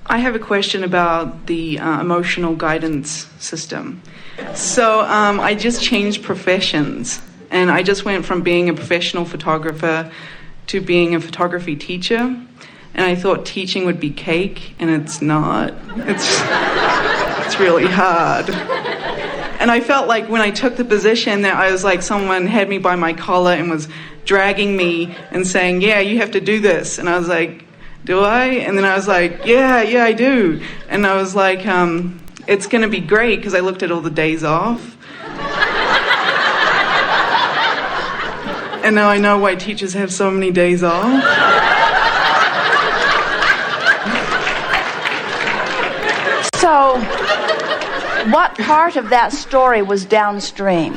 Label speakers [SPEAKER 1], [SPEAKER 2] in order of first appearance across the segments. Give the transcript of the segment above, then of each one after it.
[SPEAKER 1] I have a question about the emotional guidance system. So I just changed professions, and I just went from being a professional photographer to being a photography teacher. And I thought teaching would be cake, and it's not. It's really hard. And I felt like when I took the position that I was like someone had me by my collar and was dragging me and saying, yeah, you have to do this. And I was like, do I? And then I was like, yeah, I do. And I was like, it's going to be great, because I looked at all the days off. And now I know why teachers have so many days off.
[SPEAKER 2] So, what part of that story was downstream?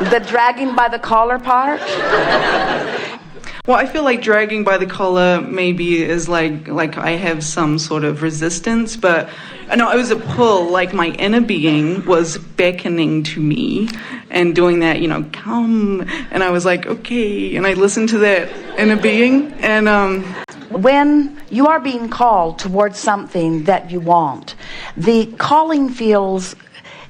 [SPEAKER 2] The dragging by the collar part?
[SPEAKER 1] Well, I feel like dragging by the collar maybe is like I have some sort of resistance, but no, it was a pull, like my inner being was beckoning to me and doing that, come, and I was like, okay, and I listened to that inner being, and
[SPEAKER 2] when you are being called towards something that you want, the calling feels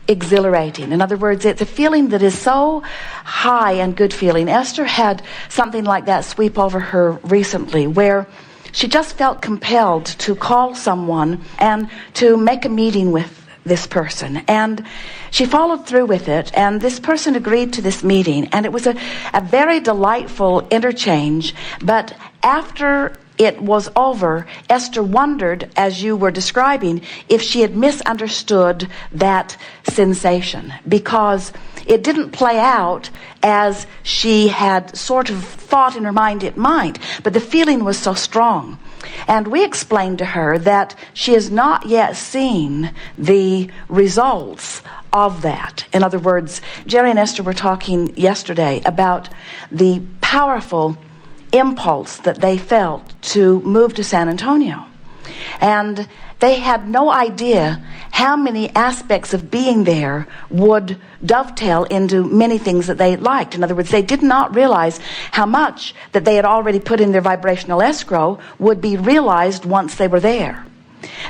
[SPEAKER 2] exhilarating. In other words, it's a feeling that is so high and good feeling. Esther had something like that sweep over her recently, where she just felt compelled to call someone and to make a meeting with this person. And she followed through with it, and this person agreed to this meeting, and it was a very delightful interchange. But after it was over, Esther wondered, as you were describing, if she had misunderstood that sensation, because it didn't play out as she had sort of thought in her mind it might, but the feeling was so strong. And we explained to her that she has not yet seen the results of that. In other words, Jerry and Esther were talking yesterday about the powerful impulse that they felt to move to San Antonio. And they had no idea how many aspects of being there would dovetail into many things that they liked. In other words, they did not realize how much that they had already put in their vibrational escrow would be realized once they were there.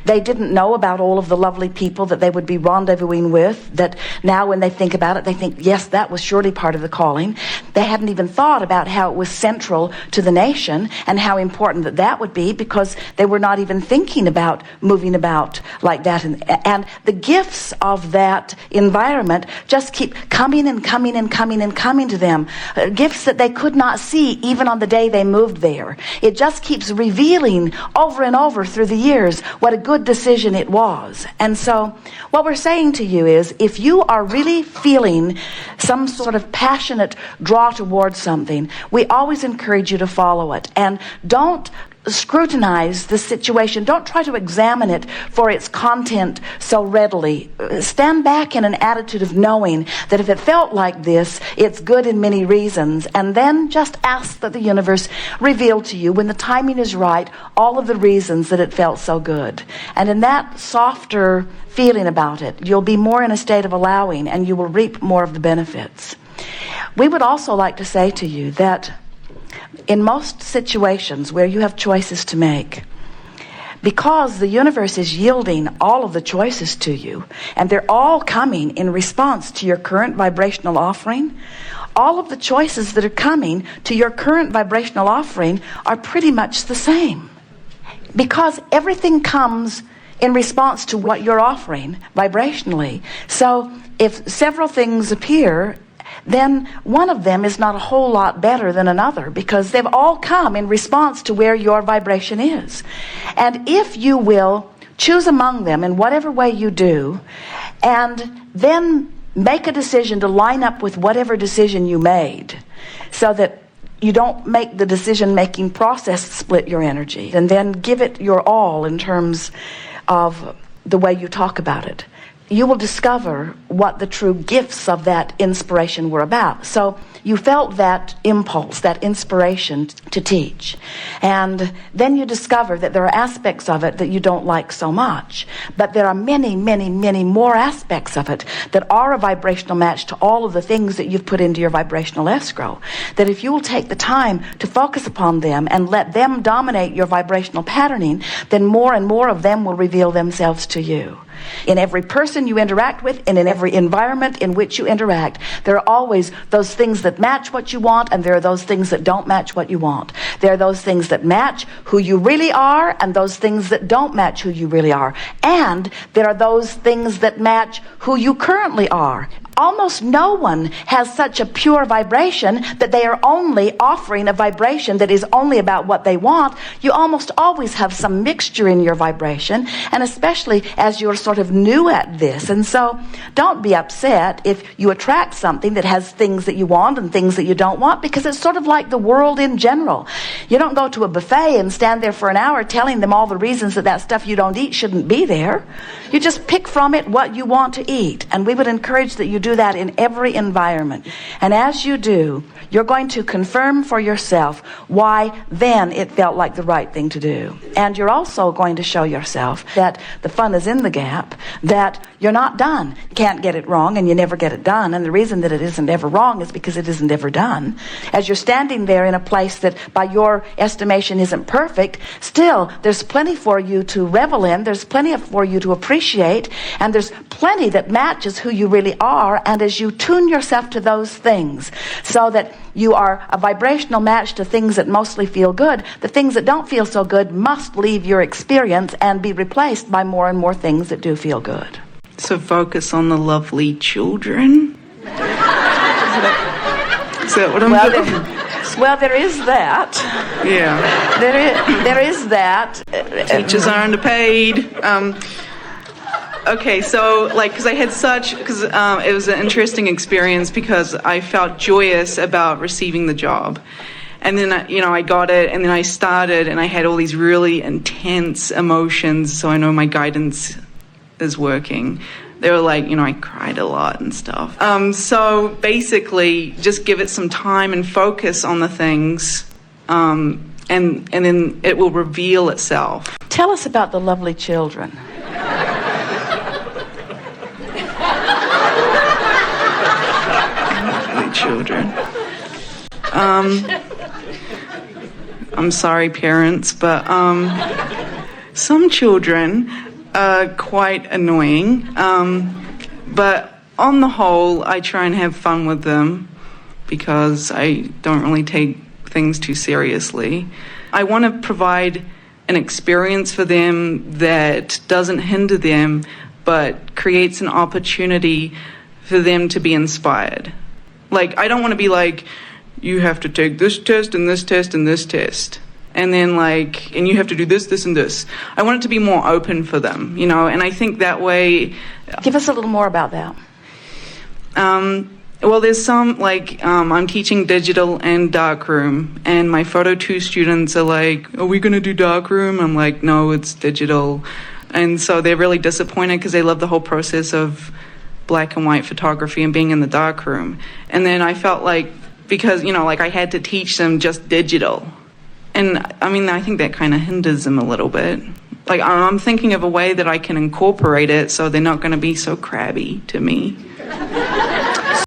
[SPEAKER 2] They didn't know about all of the lovely people that they would be rendezvousing with, that now when they think about it, they think, yes, that was surely part of the calling. They hadn't even thought about how it was central to the nation and how important that would be, because they were not even thinking about moving about like that. And the gifts of that environment just keep coming and coming and coming and coming to them. Gifts that they could not see even on the day they moved there. It just keeps revealing over and over through the years what a good decision it was. And so what we're saying to you is, if you are really feeling some sort of passionate draw towards something, we always encourage you to follow it. And don't scrutinize the situation. Don't try to examine it for its content so readily. Stand back in an attitude of knowing that if it felt like this, it's good in many reasons. And then just ask that the universe reveal to you, when the timing is right, all of the reasons that it felt so good. And in that softer feeling about it, you'll be more in a state of allowing, and you will reap more of the benefits. We would also like to say to you that in most situations where you have choices to make, because the universe is yielding all of the choices to you, and they're all coming in response to your current vibrational offering, all of the choices that are coming to your current vibrational offering are pretty much the same. Because everything comes in response to what you're offering vibrationally. So if several things appear, then one of them is not a whole lot better than another, because they've all come in response to where your vibration is. And if you will choose among them in whatever way you do, and then make a decision to line up with whatever decision you made, so that you don't make the decision-making process split your energy, and then give it your all in terms of the way you talk about it. you will discover what the true gifts of that inspiration were about. So you felt that impulse, that inspiration to teach. And then you discover that there are aspects of it that you don't like so much. But there are many, many, many more aspects of it that are a vibrational match to all of the things that you've put into your vibrational escrow. That if you will take the time to focus upon them and let them dominate your vibrational patterning, then more and more of them will reveal themselves to you. In every person you interact with and in every environment in which you interact, there are always those things that match what you want, and there are those things that don't match what you want. There are those things that match who you really are and those things that don't match who you really are. And there are those things that match who you currently are. Almost no one has such a pure vibration that they are only offering a vibration that is only about what they want. You almost always have some mixture in your vibration, and especially as you're sort of new at this. And so don't be upset if you attract something that has things that you want and things that you don't want, because it's sort of like the world in general. You don't go to a buffet and stand there for an hour telling them all the reasons that stuff you don't eat shouldn't be there. You just pick from it what you want to eat. And we would encourage that you do that in every environment. And as you do, you're going to confirm for yourself why then it felt like the right thing to do. And you're also going to show yourself that the fun is in the gap, that you're not done. You can't get it wrong, and you never get it done. And the reason that it isn't ever wrong is because it isn't ever done. As you're standing there in a place that by your estimation isn't perfect, still there's plenty for you to revel in, there's plenty for you to appreciate, and there's plenty that matches who you really are. And as you tune yourself to those things so that you are a vibrational match to things that mostly feel good, the things that don't feel so good must leave your experience and be replaced by more and more things that do feel good.
[SPEAKER 1] So focus on the lovely children. Is that what I'm doing?
[SPEAKER 2] Well, there is that.
[SPEAKER 1] Yeah.
[SPEAKER 2] There is that.
[SPEAKER 1] Teachers are underpaid. Okay, so because I had it was an interesting experience because I felt joyous about receiving the job. And then, I got it, and then I started, and I had all these really intense emotions, so I know my guidance is working. They were like, I cried a lot and stuff. So basically, just give it some time and focus on the things, and then it will reveal itself.
[SPEAKER 2] Tell us about the lovely children.
[SPEAKER 1] Children. I'm sorry, parents, but some children are quite annoying. But on the whole, I try and have fun with them because I don't really take things too seriously. I want to provide an experience for them that doesn't hinder them, but creates an opportunity for them to be inspired. I don't want to be like, you have to take this test and this test and this test. And then and you have to do this, this, and this. I want it to be more open for them, and I think that way...
[SPEAKER 2] Give us a little more about that.
[SPEAKER 1] Well, there's some, I'm teaching digital and darkroom, and my Photo 2 students are like, are we going to do darkroom? I'm like, no, it's digital. And so they're really disappointed because they love the whole process of black and white photography and being in the darkroom. And then I felt because I had to teach them just digital, and I think that kind of hinders them a little bit. I'm thinking of a way that I can incorporate it so they're not going to be so crabby to me.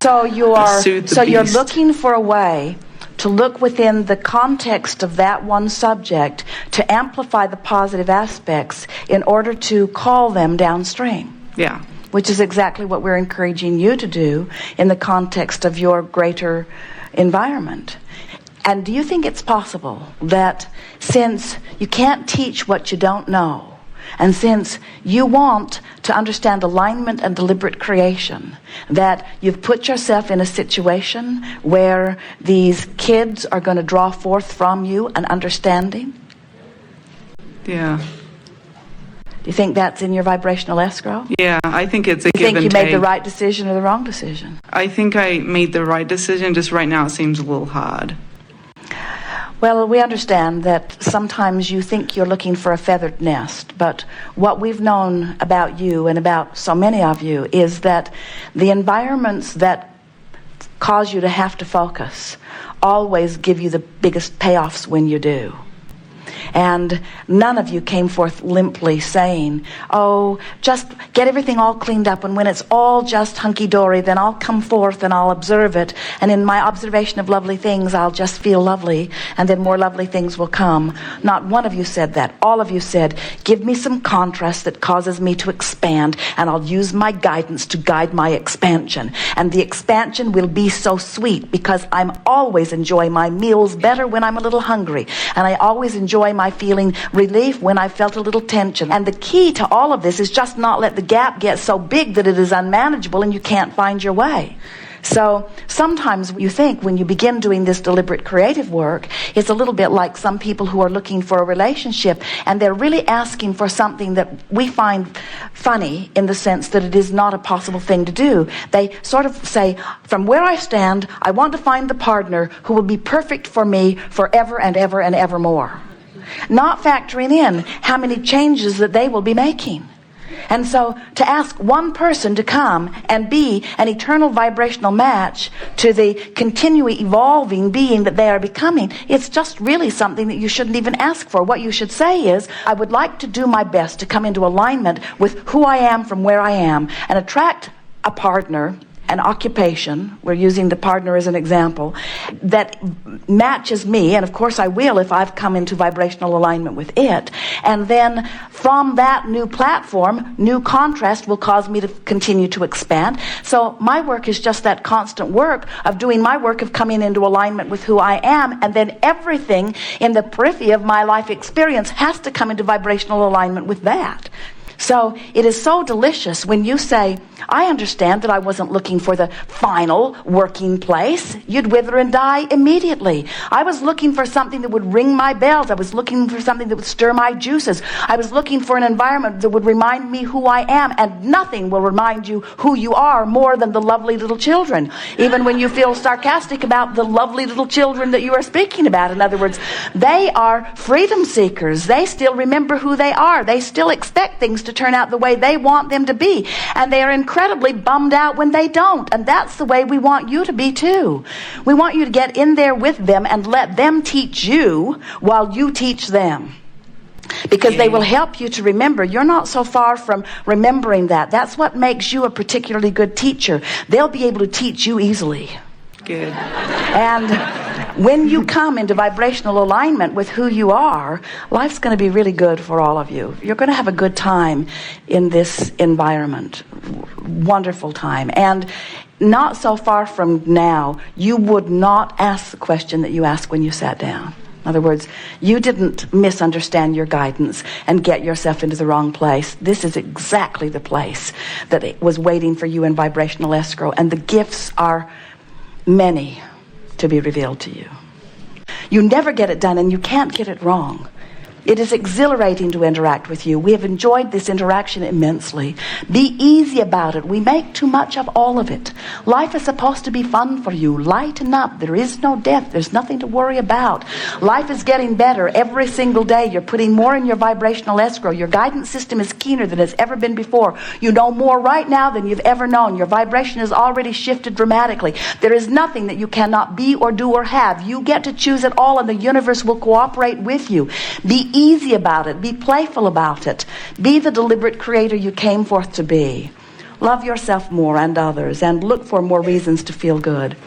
[SPEAKER 2] So you're looking for a way to look within the context of that one subject to amplify the positive aspects in order to call them downstream.
[SPEAKER 1] Yeah.
[SPEAKER 2] Which is exactly what we're encouraging you to do in the context of your greater environment. And do you think it's possible that since you can't teach what you don't know, and since you want to understand alignment and deliberate creation, that you've put yourself in a situation where these kids are going to draw forth from you an understanding?
[SPEAKER 1] Yeah.
[SPEAKER 2] Do you think that's in your vibrational escrow?
[SPEAKER 1] Yeah, I think it's a give and take.
[SPEAKER 2] You think you made the right decision or the wrong decision?
[SPEAKER 1] I think I made the right decision. Just right now it seems a little hard.
[SPEAKER 2] Well, we understand that sometimes you think you're looking for a feathered nest, but what we've known about you and about so many of you is that the environments that cause you to have to focus always give you the biggest payoffs when you do. And none of you came forth limply saying, oh, just get everything all cleaned up, and when it's all just hunky-dory, then I'll come forth and I'll observe it, and in my observation of lovely things, I'll just feel lovely, and then more lovely things will come. Not one of you said that. All of you said, give me some contrast that causes me to expand, and I'll use my guidance to guide my expansion. And the expansion will be so sweet, because I'm always enjoying my meals better when I'm a little hungry, and I always enjoy my feeling relief when I felt a little tension. And the key to all of this is just not let the gap get so big that it is unmanageable and you can't find your way. So sometimes you think when you begin doing this deliberate creative work, it's a little bit like some people who are looking for a relationship, and they're really asking for something that we find funny in the sense that it is not a possible thing to do. They sort of say, from where I stand, I want to find the partner who will be perfect for me forever and ever and evermore. Not factoring in how many changes that they will be making. And so to ask one person to come and be an eternal vibrational match to the continually evolving being that they are becoming, it's just really something that you shouldn't even ask for. What you should say is, I would like to do my best to come into alignment with who I am from where I am and attract a partner, an occupation, we're using the partner as an example, that matches me, and of course I will if I've come into vibrational alignment with it. And then from that new platform, new contrast will cause me to continue to expand. So my work is just that constant work of doing my work of coming into alignment with who I am, and then everything in the periphery of my life experience has to come into vibrational alignment with that. So it is so delicious when you say, I understand that I wasn't looking for the final working place. You'd wither and die immediately. I was looking for something that would ring my bells. I was looking for something that would stir my juices. I was looking for an environment that would remind me who I am, and nothing will remind you who you are more than the lovely little children. Even when you feel sarcastic about the lovely little children that you are speaking about. In other words, they are freedom seekers. They still remember who they are. They still expect things to turn out the way they want them to be, and they are incredibly bummed out when they don't. And that's the way we want you to be too. We want you to get in there with them and let them teach you while you teach them, because they will help you to remember. You're not so far from remembering that. That's what makes you a particularly good teacher. They'll be able to teach you easily.
[SPEAKER 1] Good.
[SPEAKER 2] And when you come into vibrational alignment with who you are, life's going to be really good for all of you. You're going to have a good time in this environment. Wonderful time. And not so far from now, you would not ask the question that you asked when you sat down. In other words, you didn't misunderstand your guidance and get yourself into the wrong place. This is exactly the place that was waiting for you in vibrational escrow. And the gifts are many to be revealed to you. You never get it done, and you can't get it wrong. It is exhilarating to interact with you. We have enjoyed this interaction immensely. Be easy about it. We make too much of all of it. Life is supposed to be fun for you. Lighten up. There is no death. There's nothing to worry about. Life is getting better every single day. You're putting more in your vibrational escrow. Your guidance system is keener than it's ever been before. You know more right now than you've ever known. Your vibration has already shifted dramatically. There is nothing that you cannot be or do or have. You get to choose it all, and the universe will cooperate with you. Be easy about it. Be playful about it. Be the deliberate creator you came forth to be. Love yourself more and others, and look for more reasons to feel good.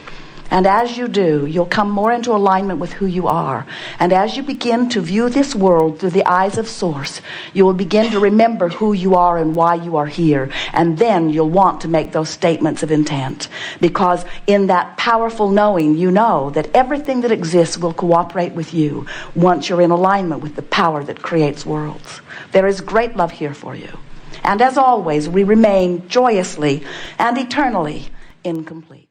[SPEAKER 2] And as you do, you'll come more into alignment with who you are. And as you begin to view this world through the eyes of Source, you will begin to remember who you are and why you are here. And then you'll want to make those statements of intent. Because in that powerful knowing, you know that everything that exists will cooperate with you once you're in alignment with the power that creates worlds. There is great love here for you. And as always, we remain joyously and eternally incomplete.